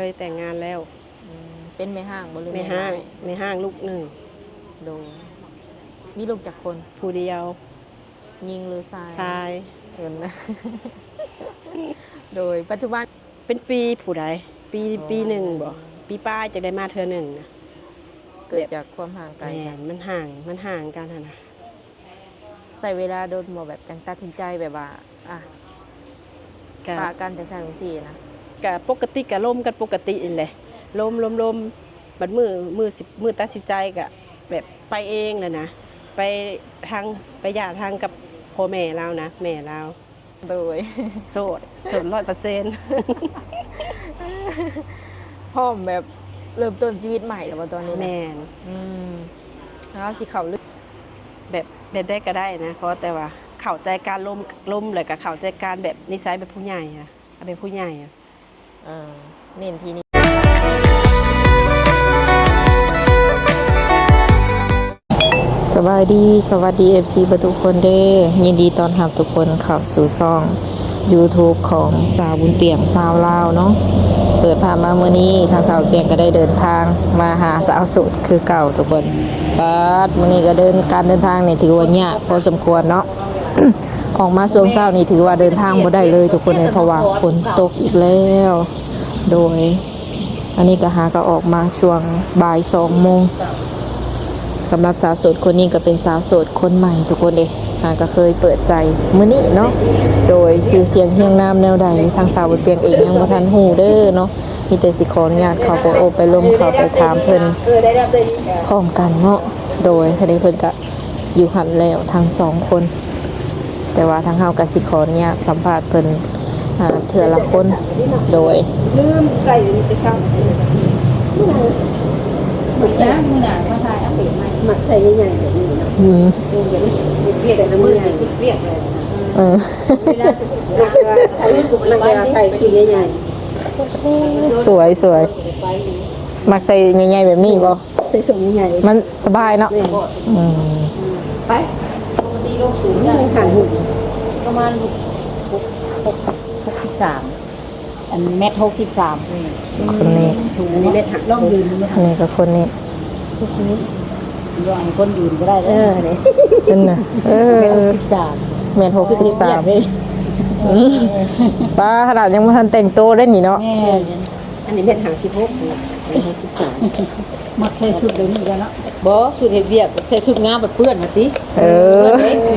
ยแต่งงานแล้วเป็นแม่ห้างบ่หรือไม่ห้างไม่ห้างลูกหนึ่งโดมีลูกจากคนผู้เดียวยิงหรือชายยเห็นนะ โดยปัจจุบันเป็นปีผู้ใดปีหนึ่งบ่ปีป้ายจะได้มาเธอหนึ่งนะเกิดจากความห่างไกลกันมันห่างกันนะใส่เวลาโดนหมอแบบจังตัดสินใจแบบว่าปากันจังสั่งสี่นะกะปกติกะล่มกันปกตินี่แหละลมบัดมือตัดสินใจกะแบบไปเองเลยนะไปไปหย่าทางกับพ่อแม่เรานะแม่เราโดยโสด100%พร้อมแบบเริ่มต้นชีวิตใหม่แล้วตอนนี้แม่แล้วสิเขาลึกแบบได้ก็ได้นะเพราะแต่ว่าเข้าใจการล่มเลยกับเข้าใจการแบบนิสัยแบบผู้ใหญ่อะเป็นผู้ใหญ่อะเน้นทีนี้สวัสดี FC ทุกคนเด้ยินดีต้อนรับทุกคนเข้าสู่ช่อง YouTube ของสาวบุญเปี่ยมสาวลาวเนาะเปิดผ่านมาเมื่อนี้ทางสาวบุญเปี่ยมก็ได้เดินทางมาหาสาวโสดคือเก่าทุกคนมื้อนี้ก็การเดินทางนี่ถือว่ายากพอสมควรเนาะ ออกมาช่วงเช้านี่ถือว่าเดินทางบ่ได้เลยทุกคนเลยเพราะว่าฝนตกอีกแล้วโดยอันนี้ก็ออกมาช่วงบ่าย2 โมงสำหรับสาวโสดคนนี้ก็เป็นสาวโสดคนใหม่ทุกคนเลยก็เคยเปิดใจมื้อนี้เนาะโดยชื่อเสียงเฮียงนามแนวใดทางสาวบุญเปียงเองยังบ่ทันฮู้เด้อเนาะมีแต่สิขออนุญาตเข้าไปโอบไปล้มเข้าไปถามเพิ่นพร้อมกันเนาะโดยเพิ่นก็อยู่หันแล้วทั้ง2 คนแต่ว่าทางเฮาก็สิขออนุญาตสัมภาษณ์เพิ่นเทื่อละคนโดยลืมใส่ไปซ้ำมื้อหน้ามาถ่ายอัปเดตใหม่มักใส่ใหญ่ๆแบบนี้เนาะเรียกแต่มื้อใหญ่เรียกเลยเวลาใส่สีใหญ่ๆสวยมักใส่ใหญ่ๆแบบนี้บ่ใส่สูงใหญ่มันสบายเนาะไปดีลงสูงได้หันหุ่นประมาณ63อันเมตร63คนนี้สูงอันนี้เม็ดหักล่องยืนนี่ก็คนนี้ย่องคนยืนก็ได้นี่เป็นน่ะ63เมตร63ป้าขนาดยังบ่ทันแต่งตัวได้นี่เนาะแม่อันนี้เม็ดหัก16มักใส่ชุดเดี๋ยวนี้กันเนาะบ่ชุดเฮ็ดเวียกใส่ชุดงามแบบเปื้อนมาติอ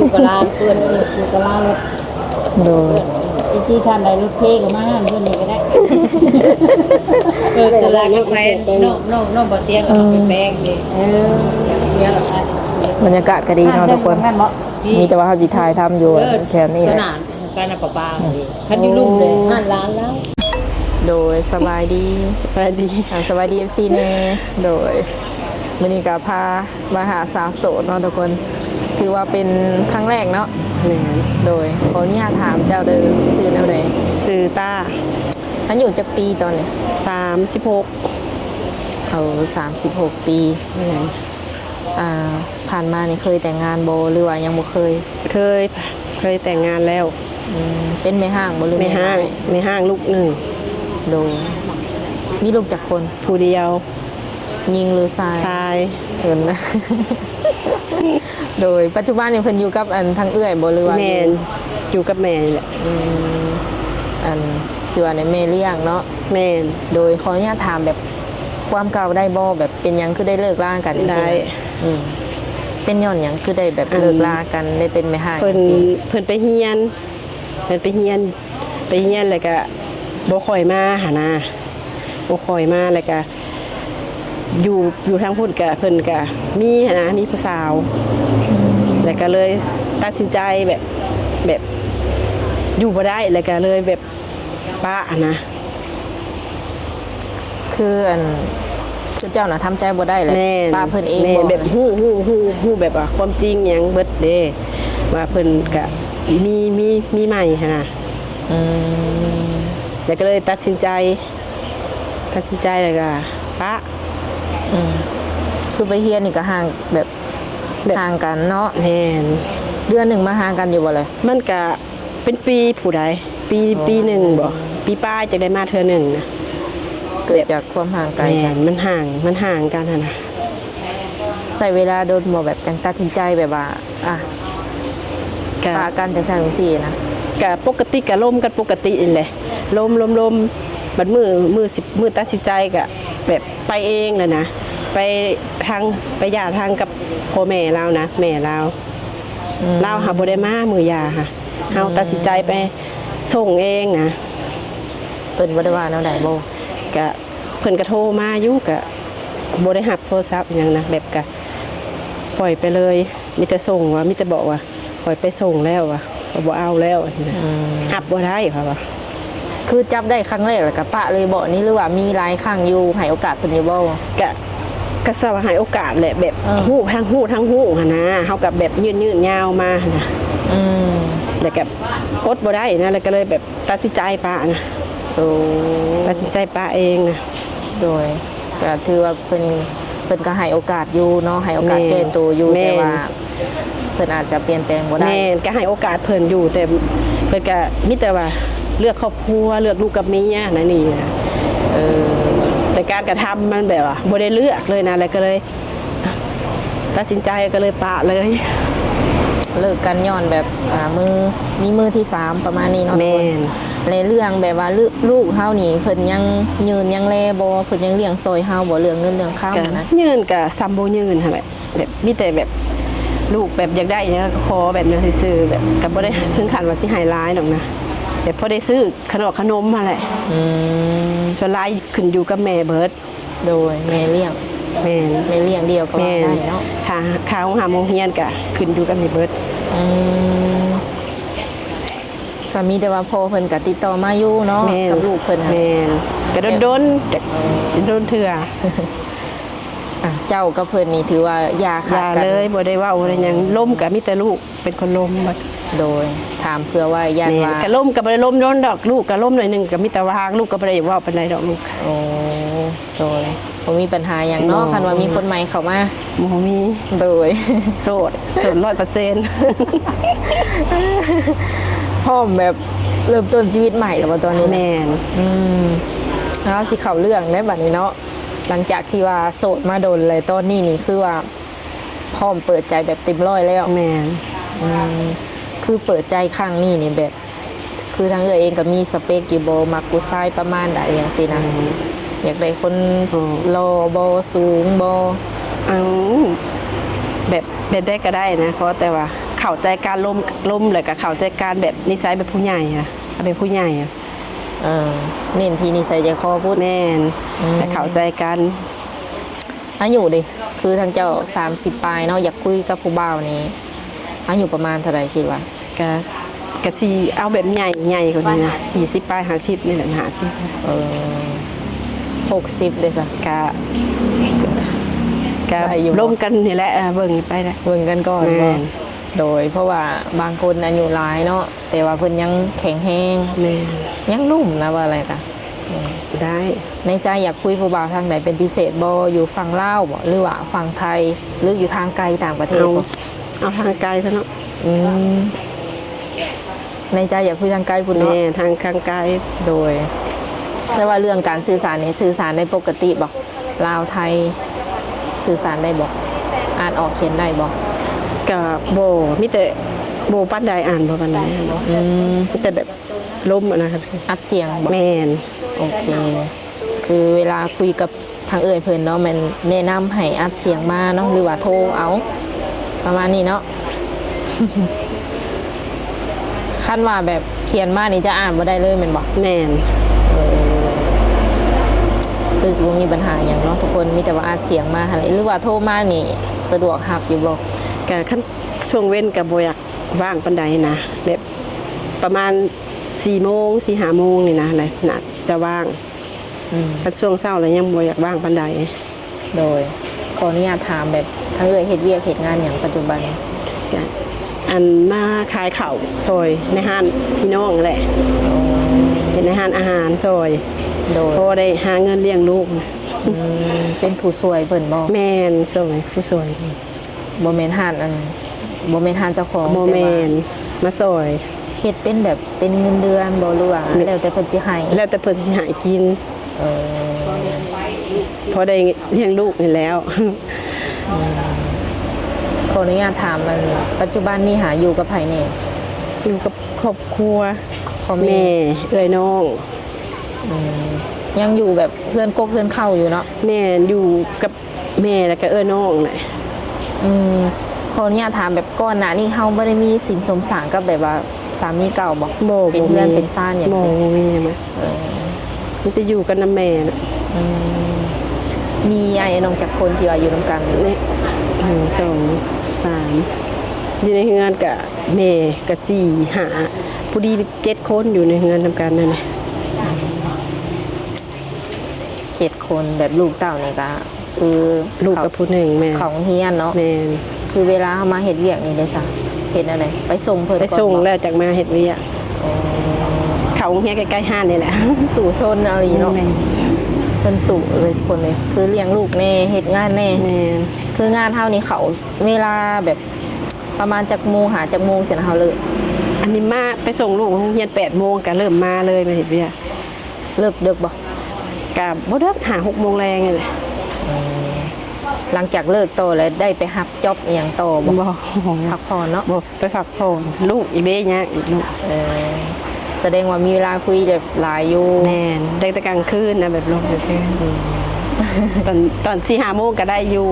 ยู่กะลาเปื้อนอยู่กะลารถดูที่ท่านใดรถเท่ก็มาเพื่อนนี่ก็ได้สลากกาแฟน้องบ่เตียงก็เอาไปแป้งดิเดี๋ยวบรรยากาศก็ดีเนาะทุกคนมีแต่ว่าเฮาสิถ่ายทำอยู่แถวนี้แหละการน่ะป้าคันอยู่ลุ่มเลยห้านร้านแล้วโดยสบายดี FC แน่โดยมื้อนี้ก็พามาหาสาวโสดเนาะทุกคนถือว่าเป็นครั้งแรกเนาะโดยขออนุญาตถามเจ้าเด้อชื่อแนวใดชื่อตาอายุจักปีตอนนี้36 ปีผ่านมานี่เคยแต่งงานบ่หรือว่ายังบ่เคยแต่งงานแล้วเป็นแม่ห้างบ่หรือไม่ห้างลูกหนึ่งโดยมีลูกจากคนผู้เดียวยิงหรือชายเห็นนะ โดยปัจจุบันเนี่ยเพิ่นอยู่กับทางเอื้อยบ่หรือว่าแม่อยู่กับแม่แหละสิว่าในแม่เลี้ยงเนาะแม่โดยขออนุญาตถามแบบความเก่าได้บ่แบบเป็นหยังคือได้เลิกลากันจังซี่เป็นย้อนหยังคือได้แบบเลิกลากันได้เป็นแม่ห้างจังซี่เพิ่นไปเฮียนแล้วก็บ่ค่อยมาหานะบ่ค่อยมาแล้วก็อยู่ทางพุ่นกะเพิ่นกะมีผู้สาวแล้วก็เลยตัดสินใจแบบอยู่บ่ได้แล้วก็เลยแบบป้านะคือเจ้าน่ะทำใจบ่ได้แหละป้าเพิ่นเองบ่แบบฮู้แบบว่าความจริงหยังเบิดเด้ว่าเพิ่นกะมีใหม่หั่นน่ะแล้วก็เลยตัดสินใจแล้วก็ป้าคือไปเฮียนนี่ก็ห่างแบบห่างกันเนาะแม่นเดือนหนึ่งมาห่างกันอยู่บ่เลยมันก็เป็นปีผู้ใดปีหนึ่งบ่ปีป้ายจะได้มาเธอหนึ่งนะเกิ กิดจากความห่างไกล แม่ กัน นมันห่างกันหั่นน่ะ ใส่เวลาโดนบ่แบบจังตัดสินใจแบบว่าอ่ะ ก็ ปากันจังซั่นจังซี่นะ ก็ปกติก็ล่มกันปกตินี่แหละล่มบัดมือตัดสินใจก็แบบไปเองเลยนะไปหย่าทางกับพ่อแม่เรานะแม่เราเราหาบ่ได้มามือหย่าค่ะเฮาตัดสินใจไปส่งเองนะ เพิ่นบ่ได้ว่าแนวใดบ่ ก็เพิ่นก็โทรมาอยู่ก็บ่ได้รับโทรศัพท์หยังนะแบบก็ปล่อยไปเลยมีแต่ส่งว่ามีแต่บอกว่าปล่อยไปส่งแล้วว่ะบ่เอาแล้วนะรับบ่ได้ค่ะว่า คือจับได้ครั้งแรกแล้วก็ปะเลยบ่นี่หรือว่ามีหลายครั้งอยู่ให้โอกาสเพิ่นอยู่บ่ ก็สว่าให้โอกาสแหละแบบ เออ หู้ทั้งหั่นนะเฮากับแบบยืนยาวมาหั่นนะ อืม แล้วก็อดบ่ได้นะแล้วก็เลยแบบตัดสินใจปะนะ โอ้ ตัดสินใจปะเองนะ โดยก็ถือว่าเพิ่นก็ให้โอกาสอยู่เนาะให้โอกาสแก้ตัวอยู่แต่ว่าเพิ่นอาจจะเปลี่ยนแปลงบ่ได้ แม่นก็ให้โอกาสเพิ่นอยู่แต่เพิ่นก็มีแต่ว่าเลือกครอบครัวเลือกลูกกับเมียนั่นนี่นะ เออ แต่การกระทำมันแบบว่าบ่ได้เลือกเลยนะแล้วก็เลยตัดสินใจก็เลยปะเลย เลิกกันย้อนแบบมีมือที่สามประมาณนี้เนาะ แม่น ในเรื่องแบบว่าลูกเฮานี่เพิ่นยังยืนยังแลบ่เพิ่นยังเลี้ยงซอยเฮาบ่เรื่องเงินเรื่องข้าว ก็ นะ ยืนกับซัมโบยืนค่ะแบบมีแต่แบบลูกแบบอยากได้เนี่ยก็ขอแบบนั้นซื้อๆแบบกับบ่ได้ถึงขั้นว่าสิให้ร้ายหรอกนะแต่พอได้ซื้อขนมมาแหละ อืม ส่วนร้ายขึ้นอยู่กับแม่เบิร์ด โดยแม่เลี้ยง แม่น แม่เลี้ยงเดียวก็ว่า แม่น ได้เนาะ ค่าของหาโมงเฮียนก็ขึ้นอยู่กับแม่เบิร์ด อืมก็มีแต่ว่าพ่อเพิ่นก็ติดต่อมาอยู่เนาะ แม่น กับลูกเพิ่นน่ะ แม่นก็โดนเถื่อ อ่ะเจ้ากับเพิ่นนี่ถือว่าอย่า อ ขาด ย่า กัน เลยบ่ได้เว้าอะไรหยังล้มก็มีแต่ลูกเป็นคนล้มบัด โดยถามเพื่อว่าญาติ แม่ ว่า ก็ล้มก็บ่ได้ล้มโดนดอกลูกก็ล้มหน่อยหนึงก็มีแต่ว่าลูกก็บ่ได้เว้าปานใดดอกลูก โอ้โดยบ่มีปัญหาหยังเนาะ บ่ คันว่ามีคนใหม่เข้ามา บ่มี โดย โสด 100% พร้อมแบบเริ่มต้นชีวิตใหม่แล้วบ่ตอนนี้นะ แม่น อืมแล้วสิเข้าเรื่องได้บัดนี้เนาะหลังจากที่ว่าโสดมาโดนเลยตอนนี้นี่คือว่าพร้อมเปิดใจแบบเต็มร้อยแล้ว แม่น อืมคือเปิดใจครั้งนี้นี่แบบ คือทางเองก็มีสเปคอยู่บ่มักผู้ชายประมาณใดอย่างซี่นะอยากได้คนหล่อบ่สูงบ่ เอาแบบได้ก็ได้นะเพราะแต่ว่าเข้าใจการล้มแล้วก็เข้าใจการแบบนิสัยแบบผู้ใหญ่อะเป็นผู้ใหญ่อะ เออเน้นที่นิสัยใจคอพูด แม่นแต่เข้าใจกัน อายุดิคือทางเจ้า30ปลายเนาะอยากคุยกับผู้บ่าวนี้อายุประมาณเท่าไหร่คิดว่า ก็สิเอาแบบใหญ่กว่านี้นะ40ปลาย50นี่แหละ50 เออ60เด้อจ้ะ ก็ ได้อยู่ ร่วมกันนี่แหละเบิ่งไปนะ เบิ่งกันก่อน แม่ บ่โดยเพราะว่าบางคนอายุหลายเนาะแต่ว่าเพิ่นยังแข็งแรง แม่ ยังหนุ่มนะว่าอะไรกะ ได้ ในใจอยากคุยผู้บ่าวทางไหนเป็นพิเศษบ่อยู่ฝั่งลาวบ่หรือว่าฝั่งไทยหรืออยู่ทางไกลต่างประเทศบ่ เอาทางไกลซะเนาะ อืมในใจอยากคุยทางไกลพุ่นเนาะ แม่ทางไกล โดยแต่ว่าเรื่องการสื่อสารนี่สื่อสารได้ปกติบ่ลาวไทยสื่อสารได้บ่อ่านออกเขียนได้บ่ ก็มีแต่โบปานใดอ่านบ่ปานใดบ่ อืม มีแต่แบบล้มอะนะครับ อัดเสียงบ่ แม่น โอเค คือเวลาคุยกับทางเอ่ยเพิ่นเนาะมันแนะนำให้อัดเสียงมาเนาะหรือว่าโทรเอาประมาณนี้เนาะ คันว่าแบบเขียนมานี่จะอ่านบ่ได้เลยแม่นบ่ แม่น คือบ่มีปัญหาหยังเนาะทุกคนมีแต่ว่าอัดเสียงมาหั่นแหละหรือว่าโทรมานี่สะดวกรับอยู่บ่ ก็คันช่วงเว้นก็บ่อยากว่างปานใดนะแบบประมาณ4 โมง 4-5 โมงนี่นะแหละน่าจะว่าง อืม ถ้าช่วงเช้าแล้วยังบ่อยากว่างปานใด โดยขออนุญาตถามแบบทางเอ่ยเฮ็ดเวียกเฮ็ดงานหยังปัจจุบัน ก็อันมาขายข้าวซอยในห้านพี่น้องแหละเป็นในห้านอาหารซอย โดย พอได้หาเงินเลี้ยงลูกนะ เป็นผู้ช่วยเพิ่นบ่ แม่นซอยผู้ซอย บ่แม่นหานบ่แม่นหานเจ้าของ โม แต่ แม ว่าน มาซอย เฮ็ดเป็นแบบเป็นเงินเดือนบ่หรือว่าแล้วแต่เพิ่นสิให้ แล้วแต่เพิ่นสิหากิน เออ พอได้เลี้ยงลูกนี่แล้ว ขออนุญาตถามมันปัจจุบันนี่หาอยู่กับไผแน่ อยู่กับครอบครัว พ่อแม่ แม่เอ้ยน้อง ยังอยู่แบบเพื่อนกกเพื่อนเข้าอยู่เนาะ แม่อยู่กับแม่แล้วก็เอ้ยน้องน่ะ ขออนุญาตถามแบบก่อนหน้านี้เฮาบ่ได้มีสินสมสารกับแบบว่าสามีเก่าบ่ บ่ เป็นเพื่อนเป็นซ่านอย่าง บ่ ซี่ มีมั้ยมันจะอยู่กันนำแม่น่ะ มีไอ้น้องจักคนที่ว่าอยู่นํกัน นี่1 2 3อยู่ในเฮือนกับแม่กับ4 5ผู้ดี7คนอยู่ในเฮือนนำกันนั่นแหละ 7 คนแบบลูกเต้านี่ก็คือ ลูกกับผู้หนึ่งแม่ เขาเฮียนเนาะ แม่ คือเวลาเฮามาเฮ็ดเวียกนี่ได้ซะเฮ็ดอะไรไปส่งเพิ่น ไป ก่อน ส่ง บ่ แล้วจากมาเฮ็ดเวียกเขาเฮียใกล้ๆห้านนี่แหละ สู่ชนอะไรเนาะ แม่ เพิ่นสู่เลยทุกคนเลยคือเลี้ยงลูกแน่เฮ็ดงานแน่ แม่ คืองานเฮานี่เขาเวลาแบบประมาณจักโมงหาจักโมงเสร็จแล้วเฮาเลิก อันนี้มาไปส่งลูกโรงเรียน8 โมงก็เริ่มมาเลยมาเฮ็ดเวียก เลิกดึกบ่ ก็บ่เด้อหา6 โมงแรงนี่แหละ หลังจากเลิกโตแล้วได้ไปรับจ็อบอหย่างโตบ่ บ่ พักผ่อนเนาะ บ่ไปพักผ่อนลูกอีกเด้ยากอีกลูก แสดงว่ามีเวลาคุยแบบหลายอยู่ แม่นได้แต่กลางคืนนะแบบลงกลางคืนตอน 4-5 โมงก็ได้อยู่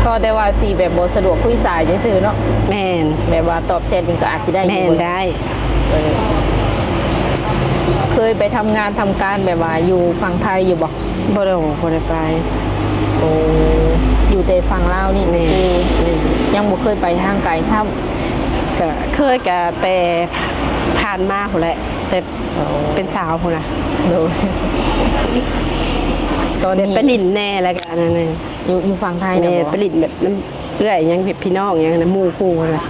ก็แต่ว่าสิแบบบ่สะดวกคุยสายซื่อๆเนาะ แม่น แบบว่าตอบแชทนี่ก็อาจสิได้อ แม่ ยู่ นได้ เคยไปทำงานทำการแบบว่าอยู่ฝั่งไทยอยู่บ่ บ่ได้ไป โอ้อยู่แต่ฝั่งลาวนี่ แม่ ซื่อ แม่ ๆยังบ่เคยไปทางไกลซ้ำ ก็เคยก็แต่ผ่านมาพุ่นแหละแต่เป็นสาวพุ่นน่ะ โดยตอน เดี๋ยว นี้ ไปลิ้นแน่แล้วก็อันนั้นน่ะ อยู่ฝั่งไทยนะ แม่ บ่ ไปลิ้นแบบน้ำเอื้อยหยังพี่น้องหยังนะหมู่คู่น่ะ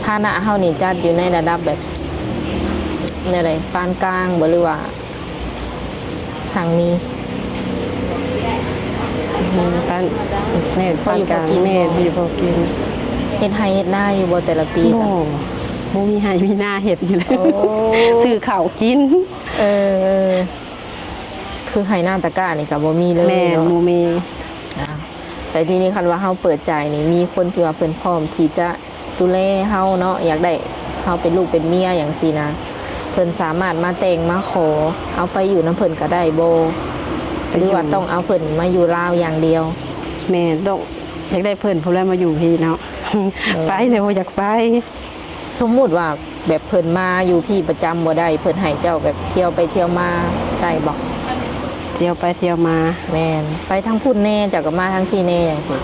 ฐานะเฮานี่จัดอยู่ในระดับแบบในอะไรปานกลางบ่หรือว่าทางนี้ ปานแม่ พออยู่ ปานกลาง พอกิน แม่อยู่พอกิน เฮ็ดไร่เฮ็ดนาอยู่บ่แต่ละปี โอ้ น่ะ บ่มีให้มีหน้าเฮ็ดนี่แหละ โอ้ ซื้อข้าวกิน เออคือไห้หน้าตะกร้านี่ก็บ่มีเลย แม่ เนาะ หมูมี แต่ทีนี้คันว่าเฮาเปิดใจนี่มีคนที่ว่าเพิ่นพร้อมที่จะดูแลเฮาเนาะอยากได้เฮาเป็นลูกเป็นเมียอย่างซี่นะเพิ่นสามารถมาแต่งมาขอเอาไปอยู่นํเพิ่นก็ได้บ่หรือว่าต้องเอาเพิ่นมาอยู่ลาวอย่างเดียว แม่ต้องอยากได้เพิ่นผู้แลมาอยู่พี่เนาะ ไปเลยบ่อยากไป สมมุติว่าแบบเพิ่นมาอยู่พี่ประจำบ่ได้เพิ่นให้เจ้าแบบเที่ยวไปเที่ยวมาได้บ่ เที่ยวไปเที่ยวมา แม่นไปทั้งพุ่นแน่เจ้าก็มาทั้งพี่แน่จังซี่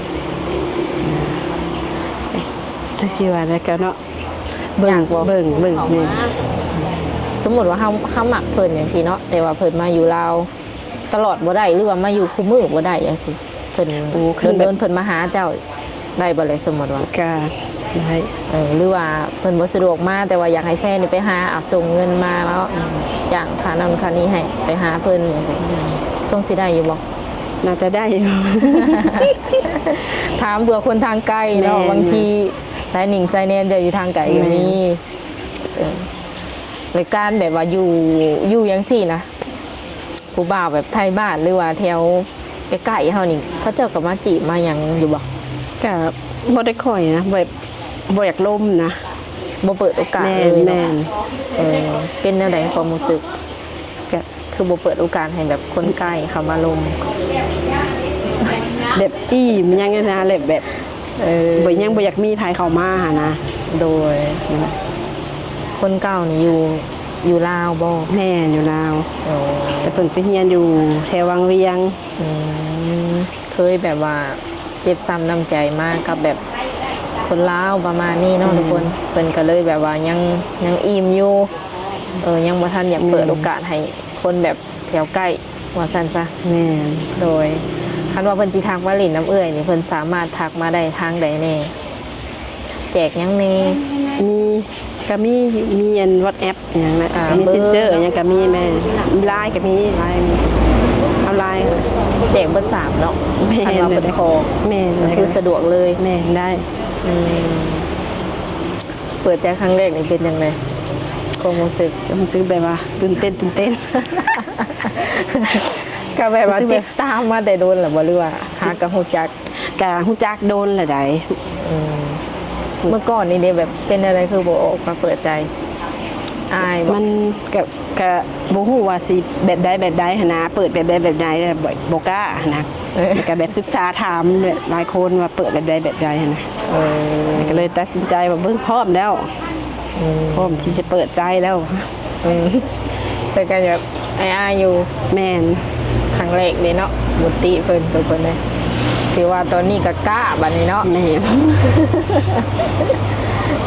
จักสิว่าแล้วก็เนาะ อยากบ่ เบิ่งนี่ สมมุติว่าเฮามักเพิ่นจังซี่เนาะแต่ว่าเพิ่นมาอยู่ลาวตลอดบ่ได้หรือว่ามาอยู่คู่มือบ่ได้จังซี่เพิ่นเดินๆเพิ่นมาหาเจ้าได้บ่เลยสมมุติว่า ก็ได้ หรือว่าเพิ่นบ่สะดวกมาแต่ว่าอยากให้แฟนนี่ไปหาเอาส่งเงินมาแล้วจ้างค่านั้นค่านี้ให้ไปหาเพิ่นจังซี่ส่งสิได้อยู่บ่ น่าจะได้อยู่ ถามเบื่อคนทางไกลเนาะ แม่น บางทีสายหนิงสายแนนจะอยู่ทางไกลก็มีรายการแบบว่าอยู่จังซี่นะผู้บ่าวแบบไทยบ้านหรือว่าแถวใกล้ๆเฮานี่เขาเจ้าก็มาจีบมาหยังอยู่บ่ ก็บ่ได้ค่อยนะแบบบ่อยากล่มนะ บ่เปิดโอกาส แม่ เลย แม่ เนาะ เป็นแนวใดความรู้สึก ก็ คือบ่เปิดโอกาสให้แบบคนใกล้เข้ามาลม แบบอี้มันยังไงนะแบบบ่ยังบ่อยากมีไผเข้ามาหานะ โดย คนเก่านี่อยู่ลาวบ่ แม่อยู่ลาว โอ้ แต่เพิ่นไปเรียนอยู่แถววังเวียง เคยแบบว่าเจ็บซ้ำน้ำใจมากกับแบบคนลาวประมาณนี้เนาะทุกคนเพิ่นก็เลยแบบว่ายังอิ่มอยู่ยังบ่ทันอยากเปิดโอกาสให้คนแบบแถวใกล้ว่าซั่นซะ แม่น โดยคันว่าเพิ่นสิทักมาลินน้ำเอื้อยนี่เพิ่นสามารถทักมาได้ทางใดแน่แจกหยังแน่ มีก็มีอัน WhatsApp อย่างนั้น อ่า มี เบอร์ Messenger อย่างก็มีแม่มี LINE ก็มี LINE เอา LINE แจกเบอร์3เนาะ แม่ คันว่าเพิ่นขอ แม่น ก็คือสะดวกเลย แม่นได้ เปิดใจครั้งแรกนี่เป็นยังไง ความรู้สึก มันซื้อแบบว่าตื่นเต้น ก็แบบว่า รู้สึกแบบ ติดตามมาแต่โดนหรือบ่หรือว่าหากระหูจัก กะฮู้จักโดนละใด เมื่อก่อนนี่เดแบบเป็นอะไรคือบ่ออกมาเปิดใจอายบ่ มันกะบ่ฮู้ว่าสิแบบใดหันนะเปิดแบบใดบ่กล้าหั้นนะแล้วก็แบบศึกษาถามแบบหลายคนว่าเปิดแบบใดหันนะ เออ ก็เลยตัดสินใจว่าเบิ่งพร้อมแล้วพร้อมที่จะเปิดใจแล้ว อืมแต่ก็แบบอายอยู่ แม่น ครั้งแรกเลยเนาะบุติเพิ่นตัวเพิ่นเลยถือว่าตอนนี้ก็กล้าบัดนี้เนาะ แม่น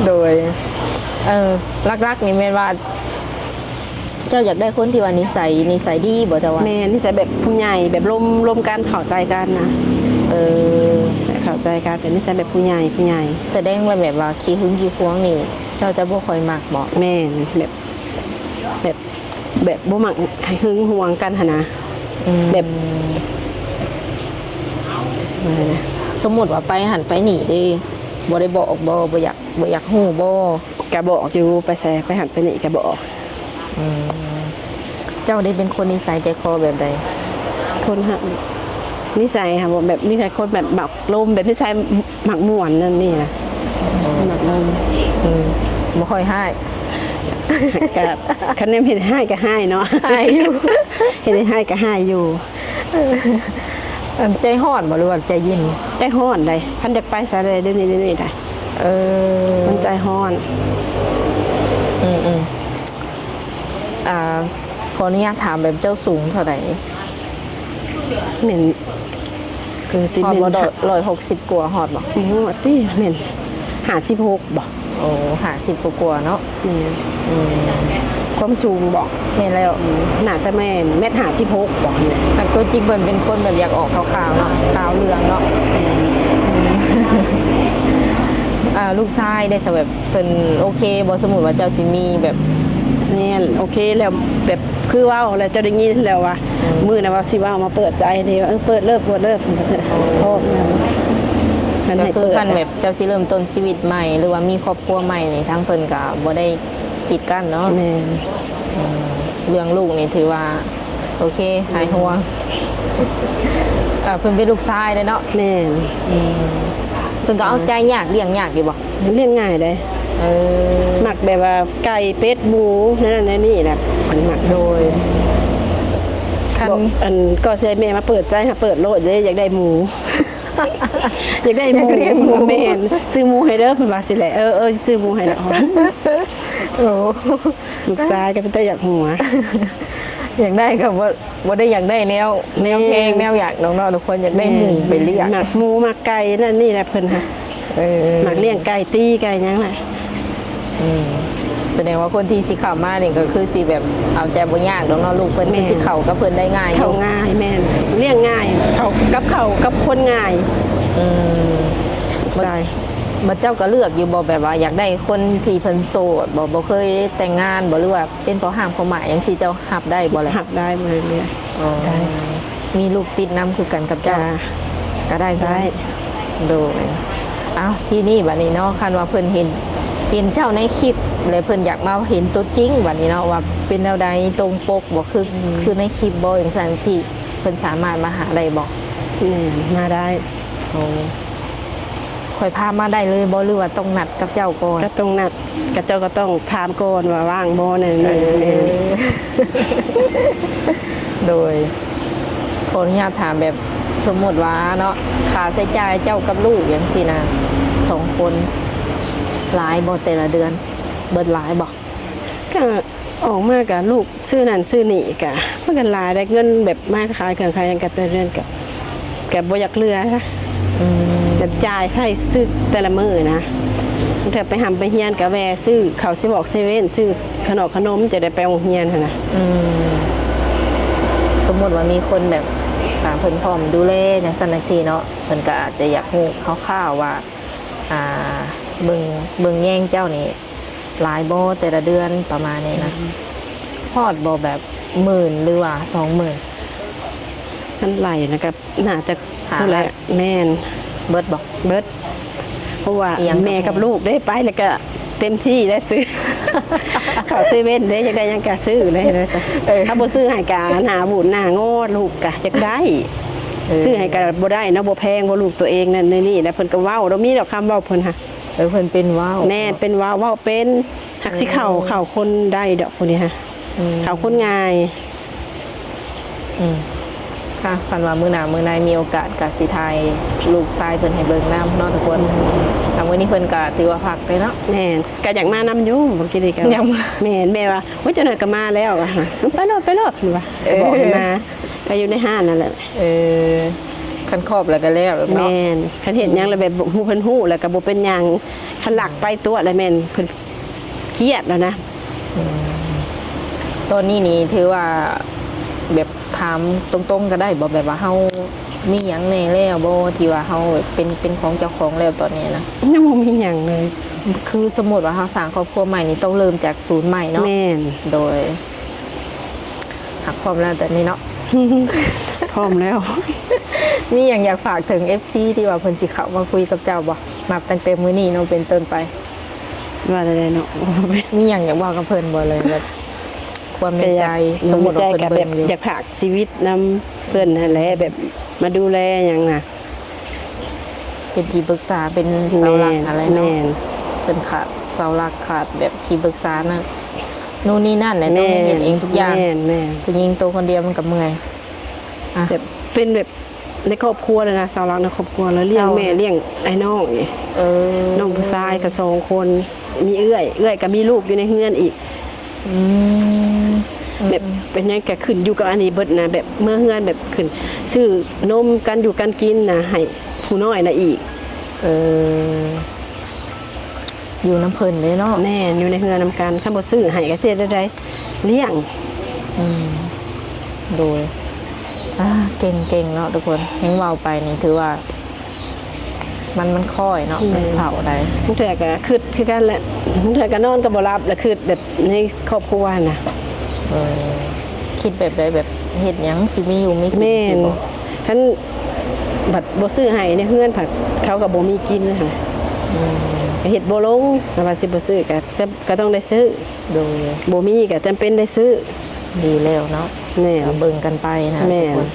โดยลักๆนี่แม่นว่า เจ้าอยากได้คนที่ว่านิสัยดีบ่เจ้าว่า แม่นนิสัยแบบผู้ใหญ่แบบร่วมกันเข้าใจกันนะ เออ เข้าใจกันเป็นนิสัยแบบผู้ใหญ่ แสดงว่าแบบว่าขี้หึงขี้หวงนี่ เจ้าจะบ่ค่อยมักบ่ แม่นแบบบ่มักให้หึงหวงกันหั่นนะแบบอะไรนะ สมมุติว่าไปหันไปหนีเด้บ่ได้บอกบ่อยากฮู้บ่ กะบอกอยู่ไปแซ่ไปหันไปนี่กะบอก เจ้าได้เป็นคนนิสัยใจคอแบบใด คนหักนิสัยค่ะแบบนิสัยคนแบบหมักลมแบบนิสัยหมักม่วนนั่นนี่นะหมักลม บ่ค่อยให้ กับคันแนมเห็นให้ก็ให้เนาะ ให้อยู่ เห็นให้ก็ให้อยู่ ใจฮ้อนบ่หรือว่าใจเย็น ใจฮ้อนเลยคันอยากไปซะเลยเดี๋ยวนี้ได้ เออ มันใจฮ้อน ขออนุญาตถามแบบเจ้าสูงเท่าไหร่ เหม็นคือที่ ฮอด เหม็ บ่ น ด160กว่าฮอดบ่ โอ้โหที่เหม็น56บ่ โอ้50กว่าๆเนาะ แม่นความสูงบอก แม่นแล้ว น่าจะแม่นเม็ด56บอกเนี่ย อันตัวจริงเพิ่นเป็นคนแบบอยากออกขาวๆเนาะขาวเหลืองเนาะลูกชายได้สแบบเพิ่นโอเคบ่สมมุติว่าเจ้าสิมีแบบ แม่นโอเคแล้วแบบคือเว้าแล้วเจ้าได้ยินแล้วว่ามื้อน่ะว่าสิว่ามาเปิดใจเด้เปิดเลิกว่าซั่นโอ้มัน ก็ ให้ คือ เปิด คันแบบเจ้าสิเริ่มต้นชีวิตใหม่หรือว่ามีครอบครัวใหม่นี่ทั้งเพิ่นก็บ่ได้กีดกันเนาะ แม่น เรื่องลูกนี่ถือว่าโอเคหายห่วงเพิ่นเป็นลูกชายเลยเนาะ แม่น เพิ่นก็เอาใจยากเลี้ยงยากอยู่บ่ เลี้ยงง่ายเด้ เออ หมักแบบว่าไก่เป็ดหมูนั่นนี่น่ะมันหมัก โดยคัน บอกอันก็ใช้แม่มาเปิดใจค่ะเปิดโลดเด้อยากได้หมู อยากได้หมูแม่นซื้อหมูให้เด้อเพิ่นว่าสิแหละซื้อหมูให้ละอ๋อ โอ้ ลูกชายก็เป็นแต่อยากหัว อยากได้ก็บ่ได้อยากได้แนวเพลงแนวอยากน้องๆทุกคนอยากได้หมูไปเลี้ยง หมักหมูหมักไก่นั่นนี่แหละเพิ่นค่ะ เออ หมักเลี้ยงไก่ตีไก่หยังล่ะ แสดงว่าคนที่สิเข้ามานี่ก็คือสิแบบเอาใจบ่ยากน้องๆลูกเพิ่นคือสิเข้ากับเพิ่นได้ง่ายอ เข้า ยู่ ง่ายแม่นเลี้ยงง่ายเขากับคนง่าย ลูกชาย มาเจ้าก็เลือกอยู่บ่แบบว่าอยากได้คนที่เพิ่นโสดบ่เคยแต่งงานบ่หรือว่าเป็นเพราะห้ามเขาหมายจังซี่เจ้ารับได้บ่ล่ะ หับได้บ่เลย ได้ มีลูกติดน้ำคือกันกับเจ้า จ้า ก็ได้คือ ได้ โดยที่นี่บัดนี้เนาะคันว่าเพิ่นเห็นเจ้าในคลิปแล้วเพิ่นอยากมาเห็นตัวจริงบัดนี้เนาะว่าเป็นแนวใดตรงปกบ่คือในคลิปบ่จังซั่นสิเพิ่นสามารถมาหาได้บ่ แม่นมาได้ ค่อยพามาได้เลยบ่หรือว่าต้องนัดกับเจ้าก่อน ก็ต้องนัดกระเจ้าก็ต้องถามก่อนว่าว่างบ่นั่นนี่แม่น โดยขออนุญาตถามแบบสมมติว่าเนาะค่าใช้จ่ายเจ้ากับลูกอย่างสินะ2 คนหลายบ่แต่ละเดือน เบิดหลายบ่ ก็ออกมากับลูกซื้อนั่นซื้อนี่กะมันก็หลายได้เงินแบบมาขายเครื่องขายหยังก็แต่เดือนก็บ่อยากเหลือนะแบบจ่ายใช้ซื้อแต่ละมื้อนะถ้าไปหำไปเฮียนก็แวะซื้อข้าวสิบอกเซเว่นซื้อขนมจะได้ไปโรงเรียนหั่นน่ะ สมมติว่ามีคนแบบเพิ่นพร้อมดูแลจังซั่นจังซี่เนาะเพิ่นก็อาจจะอยากรู้คร่าวๆว่าเบิ่งแย่งเจ้านี่หลายบ่แต่ละเดือนประมาณนี้นะฮอดบ่แบบ10,000หรือว่า 20,000 มันไหลนะครับน่าจะ หา เท่าไหร่ ได้ แม่น เบิดบ่ เบิดเพราะว่า อีหยังกับ แม่กับลูกได้ไปแล้วก็ เต็มที่ได้ซื้อ เขาเซเว่นได้อยากได้หยังกะซื้อเลยนะจ๊ะถ้าบ่ซื้อให้กะหน้าบูดหน้างอลูกกะอยากได้ซื้อให้กะบ่ได้นะบ่แพงบ่ลูกตัวเองนั่นนี่แล้วเพิ่นก็เว้าเรามีดอกคำเว้าเพิ่นค่ะ เพิ่นเป็นว้าว แม่เป็นเว้าเป็นหักสิเข้าคนได้ดอกคนนี้ค่ะเข้าคนง่าย ค่ะคันว่ามื้อหน้ามื้อในมีโอกาสก็สิถ่ายลูกชายเพิ่นให้เบิ่งนำเนาะทุกคนมื้อนี้เพิ่นก็ถือว่าพักเลยเนาะ แม่นก็อยากมานำอยู่บ่คิดอีก ยังมา แม่ว่าว่าจะหน่อยก็มาแล้วอะค่ะไปโลดเพิ่นว่าบอกให้มาไปอยู่ในห้างนั่นแหละ คันครอบแล้วก็แล้วเนาะ แม่นคันเห็นหยังแล้วแบบฮู้เพิ่นฮู้แล้วก็บ่เป็นหยังคันหลักไปตัวแล้วแม่นเพิ่นเครียดแล้วนะ ตอนนี้นี่ถือว่าแบบถามตรงๆก็ได้บ่แบบว่าเฮามีหยังแน่แล้วบ่ที่ว่าเฮาเป็นของเจ้าของแล้วตอนนี้นะ ยังบ่มีหยังเลย คือสมมุติว่าเฮาสร้างครอบครัวใหม่นี่ต้องเริ่มจากศูนย์ใหม่เนาะ แม่น โดยหักความแล้วแต่นี้เนาะ พร้อมแล้ว มีหยังอยากฝากถึง FC ที่ว่าเพิ่นสิเข้ามาคุยกับเจ้าบ่นับตั้งแต่มื้อนี้เนาะเป็นต้นไป ว่าได้เนาะ มีหยังอยากบอกกับเพิ่นบ่เลยแบบความในใจสมมุติว่าเพิ่น ก็ เบิ่ แบบ งอยู่ อยากฝากชีวิตนำเพิ่นนั่นแหละแบบมาดูแลหยังน่ะ เป็นที่ปรึกษาเป็นเสาหลักอะไรเนาะ แม่น เป็นขาดเสาหลักขาดแบบที่ปรึกษานั่นนู่นนี่นั่นเนี่ยต้องให้เห็นเองทุกอย่าง แม่น ผู้หญิงตัวคนเดียวมันกับเมื่อยอ่ะ แบบเป็นแบบในครอบครัวเลยนะสาวรักในครอบครัวแล้วเลี้ยงแม่เลี้ยงไอ้น้องนี่ เออ น้องผู้ชายก็2คนมีเอื้อยก็มีลูกอยู่ในเฮือนอีก อืม แบบเป็นหยังก็ขึ้นอยู่กับอันนี้เบิดนะแบบเมื่อเฮือนแบบขึ้นซื้อนมกันอยู่กันกินนะให้ผู้น้อยนะอีก เอออยู่น้ำเพลินเลยเนาะ แน่อยู่ในเฮือนนำกันคันบ่ซื้อให้ก็เสียได้เลี้ยง โดยเก่งเนาะทุกคนยังเว้าไปนี่ถือว่า มันค่อยเนาะมันเสาได้ บางเทื่อก็คือกันแหละบางเทื่อก็นอนก็บ่หลับแล้วคือแบบในครอบครัวน่ะ เออคิดแบบใดแบบเฮ็ดหยังสิมีอยู่มีกิน แม่ สิ น บ่ คันบัดบ่ซื้อให้ในเฮือนผัดเขาก็บ่มีกินเลยค่ะก็เฮ็ดบ่ลงแต่ว่าสิบ่ซื้อก็ต้องได้ซื้อ โดย บ่มีก็จำเป็นได้ซื้อ ดีแล้วเนาะ แม่น ก็เบิ่งกันไปนะ แม่ ทุกคน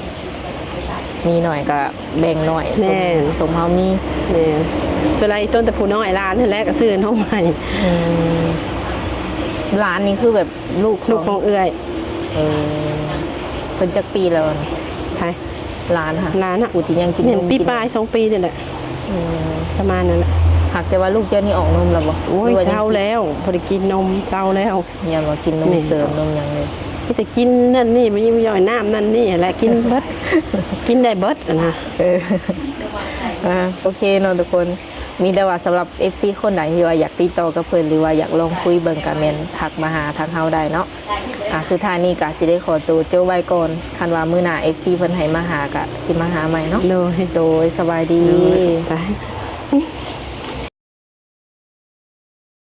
มีหน่อยก็แบ่งหน่อย แม่ สมเฮามี แม่นส่วนไรต้นแต่ผู้น้อยหลานนั่นแหละก็ซื้อน้องใหม่ ร้านนี้คือแบบลูก ลูกของเอื้อย เออเป็นจักปีแล้วนะ ไผ ร้านค่ะ หลานอ่ะ กูที่ยังกิน แม่น นม ปี กิน ปลาย2 ปีนี่แหละ อืม ประมาณนั้นแหละ หากแต่ว่าลูกเจ้านี่ออกนมแล้วบ่ โอ้ย หรือว่ายัง เช้าแล้วพอได้กินนมเช้าแล้ว อย่ามากินนม แม่ เสริมนมหยังเลย มีแต่กินนั่นนี่ไม่ย่อยน้ำนั่นนี่แหละกินเบิด กินได้เบิดอะนะ โอเคเนาะทุกคนมีแต่ว่าสำหรับ FC คนไหนที่ว่าอยากติดต่อกับเพิ่นหรือว่าอยากลองคุยเบิ่งก็แม่นทักมาหาทางเฮาได้เนาะสุดท้ายนี้ก็สิได้ขอตัวเจ้าไว้ก่อนคันว่ามื้อหน้า FC เพิ่นให้มาหาก็สิมาหาใหม่เนาะ โดย โดยสบายดี ไป